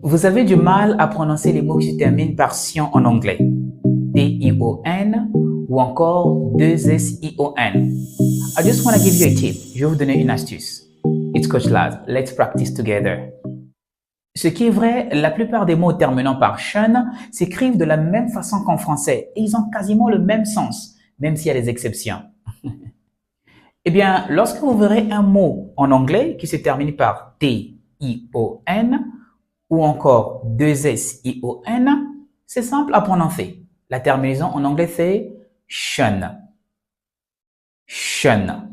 Vous avez du mal à prononcer les mots qui se terminent par sion en anglais. T-I-O-N ou encore deux S-I-O-N. I just want to give you a tip. Je vais vous donner une astuce. It's Coach Laz. Let's practice together. Ce qui est vrai, la plupart des mots terminant par shun s'écrivent de la même façon qu'en français et ils ont quasiment le même sens, même s'il y a des exceptions. Eh bien, lorsque vous verrez un mot en anglais qui se termine par T-I-O-N ou encore deux S-I-O-N, c'est simple à prononcer. La terminaison en anglais c'est shun. Shun.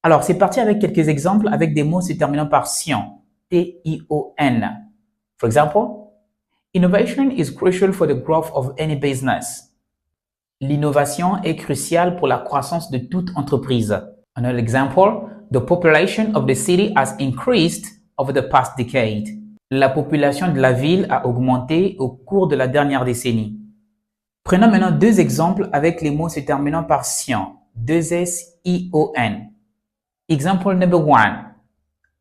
Alors, c'est parti avec quelques exemples avec des mots se terminant par sion. T-I-O-N. For example, innovation is crucial for the growth of any business. L'innovation est cruciale pour la croissance de toute entreprise. Another example, the population of the city has increased over the past decade. La population de la ville a augmenté au cours de la dernière décennie. Prenons maintenant deux exemples avec les mots se terminant par sion. Deux S-I-O-N. Example number one.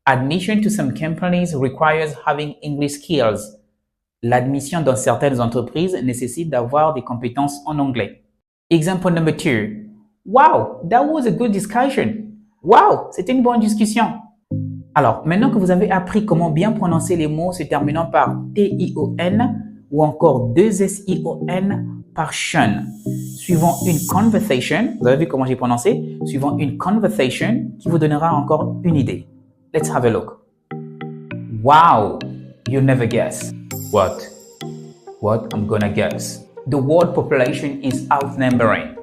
Admission to some companies requires having English skills. L'admission dans certaines entreprises nécessite d'avoir des compétences en anglais. Example number two. Wow, that was a good discussion. Wow, c'était une bonne discussion. Alors, maintenant que vous avez appris comment bien prononcer les mots se terminant par T-I-O-N ou encore deux S-I-O-N par shun, suivant une conversation, vous avez vu comment j'ai prononcé, suivant une conversation qui vous donnera encore une idée. Let's have a look. Wow, you never guess. What? What I'm gonna guess. The world population is outnumbering.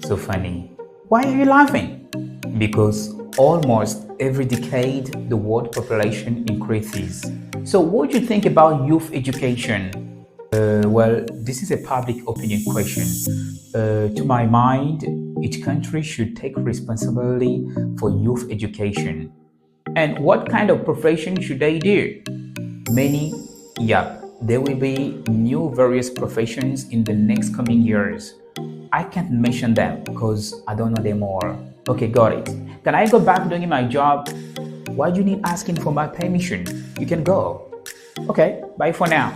So funny. Why are you laughing? Because almost every decade the world population increases. So what do you think about youth education? Well, this is a public opinion question. To my mind, each country should take responsibility for youth education. And what kind of profession should they do? Many, yep, there will be new various professions in the next coming years. I can't mention them because I don't know them all. Okay, got it. Can I go back doing my job? Why do you need asking for my permission? You can go. Okay, bye for now.